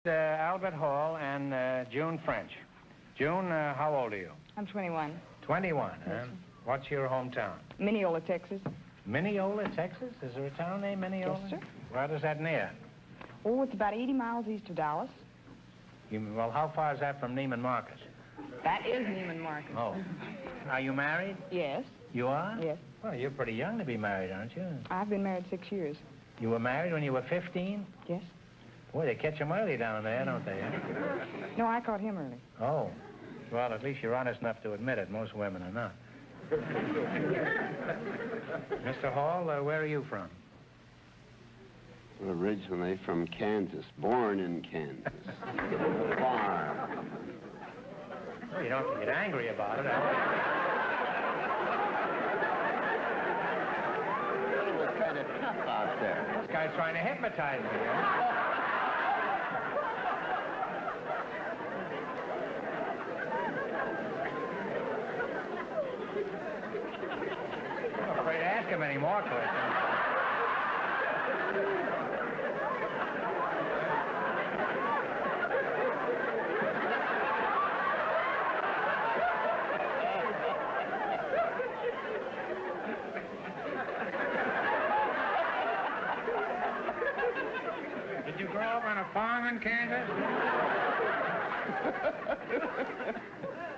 Albert Hall and June French. June, how old are you? I'm 21. 21, huh? What's your hometown? Mineola, Texas. Mineola, Texas? Is there a town named Mineola? Yes, sir. Where is that near? Oh, it's about 80 miles east of Dallas. Well, how far is that from Neiman Marcus? That is Neiman Marcus. Oh. Are you married? Yes. You are? Yes. Well, you're pretty young to be married, aren't you? I've been married 6 years. You were married when you were 15? Yes. Boy, they catch 'em early down there, don't they? Huh? No, I caught him early. Oh. Well, at least you're honest enough to admit it. Most women are not. Mr. Hall, where are you from? Originally from Kansas, born in Kansas. Farm. Well, you don't have to get angry about it. It was kind of tough out there. This guy's trying to hypnotize me. Huh? I'm afraid to ask him any more questions. Did you grow up on a farm in Kansas?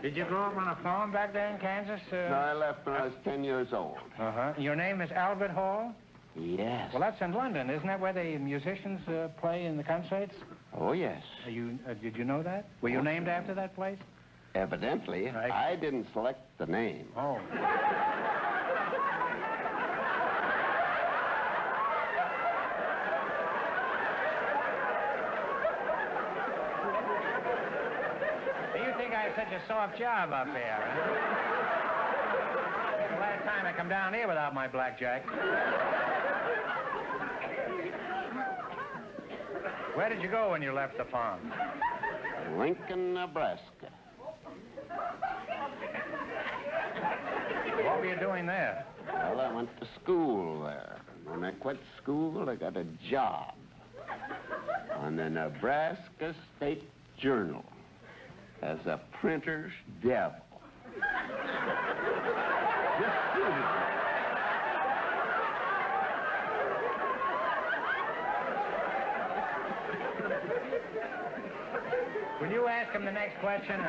Did you grow up on a farm back there in Kansas? No, I left when I was 10 years old. Uh-huh. Your name is Albert Hall? Yes. Well, that's in London. Isn't that where the musicians play in the concerts? Oh, yes. Did you know that? Were you named after that place? Evidently, I didn't select the name. Oh. You think I have such a soft job up here, huh? The last time I come down here without my blackjack. Where did you go when you left the farm? Lincoln, Nebraska. What were you doing there? Well, I went to school there. When I quit school, I got a job on the Nebraska State Journal as a printer's devil. Will you ask him the next question?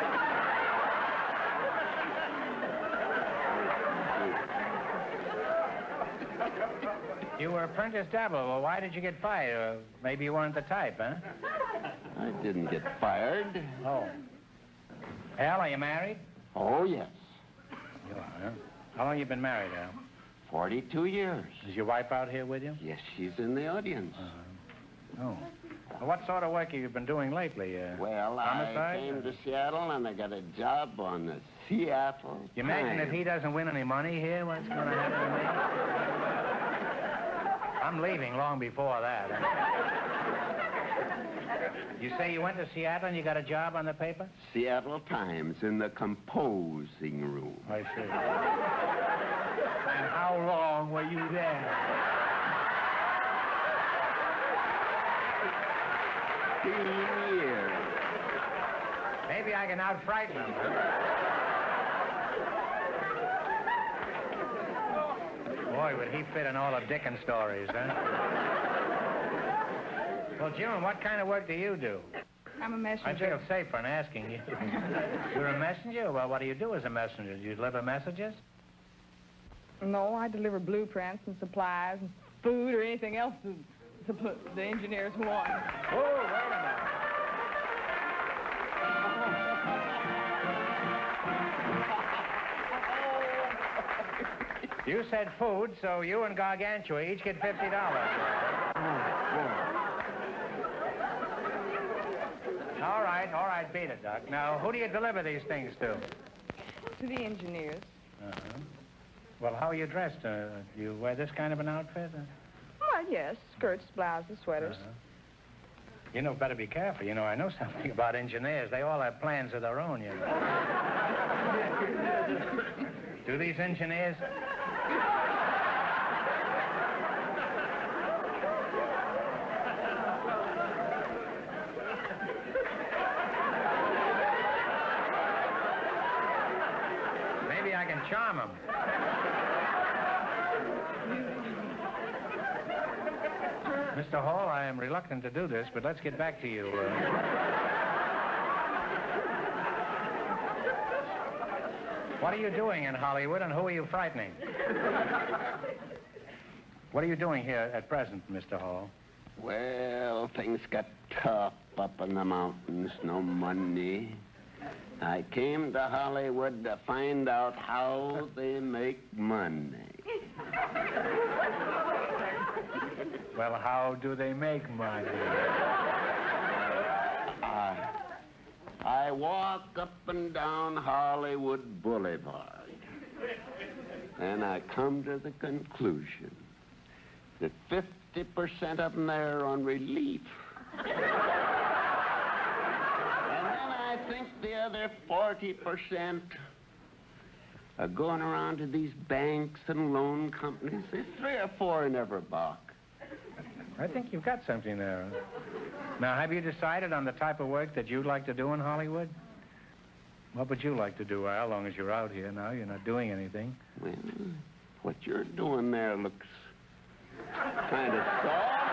You were apprentice devil. Well, why did you get fired? Maybe you weren't the type, huh? I didn't get fired. Oh. Al, are you married? Oh, yes. You are, huh? How long you been married, Al? 42 years. Is your wife out here with you? Yes, she's in the audience. Oh. Well, what sort of work have you been doing lately? Well, homicide? I came to Seattle, and I got a job on the Seattle You imagine Times. if he doesn't win any money here, what's going to happen to me? I'm leaving long before that. You say you went to Seattle and you got a job on the paper? Seattle Times in the composing room. I see. And how long were you there? 15 years. Maybe I can out-frighten him. Boy, would he fit in all of Dickens' stories, huh? Well, June, what kind of work do you do? I'm a I messenger. feel safer in asking you. You're a messenger? Well, what do you do as a messenger? Do you deliver messages? No, I deliver blueprints and supplies and food or anything else the engineers want. Oh, wait a minute. You said food, so you and Gargantua each get $50. All right, beat it, Doc. Now, who do you deliver these things to? To the engineers. Uh-huh. Well, how are you dressed? Do you wear this kind of an outfit? Well, yes, skirts, blouses, sweaters. You know, better be careful. You know, I know something about engineers. They all have plans of their own, you know. Do these engineers? charm them. Mr. Hall, I am reluctant to do this, but let's get back to you. What are you doing in Hollywood, and who are you frightening? What are you doing here at present, Mr. Hall? Well, things got tough up in the mountains. No money. I came to Hollywood to find out how they make money. Well, how do they make money? I walk up and down Hollywood Boulevard, and I come to the conclusion that 50% of them there are on relief. And then I think the other 40% are going around to these banks and loan companies. There's 3 or 4 in every box. I think you've got something there. Now, have you decided on the type of work that you'd like to do in Hollywood? What would you like to do, Al, long as you're out here now? You're not doing anything. Well, what you're doing there looks kind of soft.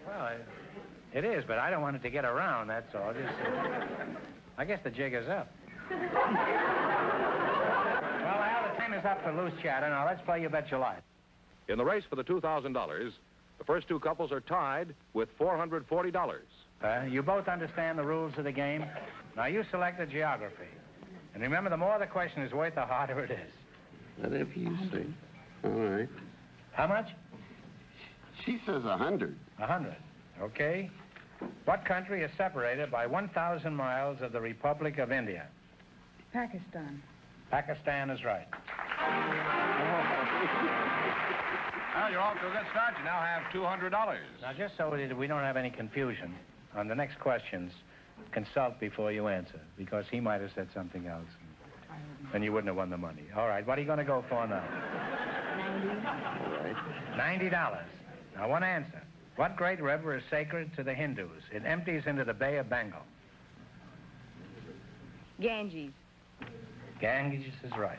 Well, it is, but I don't want it to get around, that's all. Just, I guess the jig is up. Well, Al, the time is up for loose chatter. Now, let's play You Bet Your Life. In the race for the $2,000, the first 2 couples are tied with $440. You both understand the rules of the game. Now, you selected geography. And remember, the more the question is worth, the harder it is. Whatever you say. All right. How much? She says 100. 100. Okay. What country is separated by 1,000 miles of the Republic of India? Pakistan. Pakistan is right. Well, you're off to a good start. You now have $200. Now, just so we don't have any confusion, on the next questions, consult before you answer, because he might have said something else, and you wouldn't have won the money. All right, what are you going to go for now? 90. $90. Now, one answer. What great river is sacred to the Hindus? It empties into the Bay of Bengal. Ganges. Ganges is right.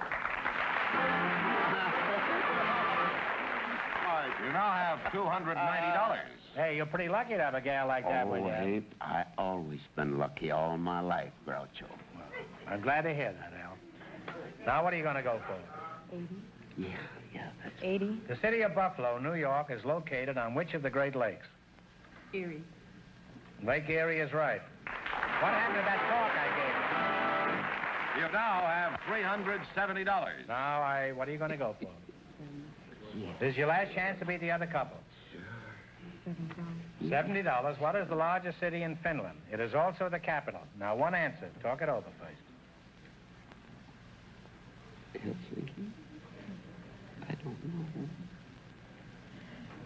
All right, you now have $290. Hey, you're pretty lucky to have a gal like that with you. Ain't I always been lucky all my life, Groucho. I'm glad to hear that, Al. Now, what are you going to go for? 80. Yeah, that's... 80. The city of Buffalo, New York, is located on which of the Great Lakes? Erie. Lake Erie is right. What happened to that talk I gave You now have $370. you? Now, what are you going to go for? This is your last chance to beat the other couple. $70. What is the largest city in Finland? It is also the capital. Now, one answer. Talk it over first. Helsinki? I don't know.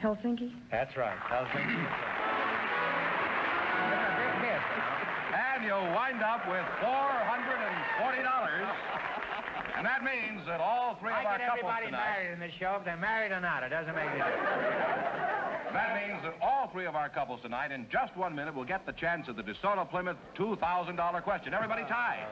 Helsinki. That's right. Helsinki is right. You're a big hit, And you'll wind up with $440. And that means that all 3 of I our get couples everybody tonight... married in this show. If they're married or not, it doesn't make any difference. That means that all 3 of our couples tonight, in just 1 minute, will get the chance of the DeSoto Plymouth $2,000 question. Everybody tied.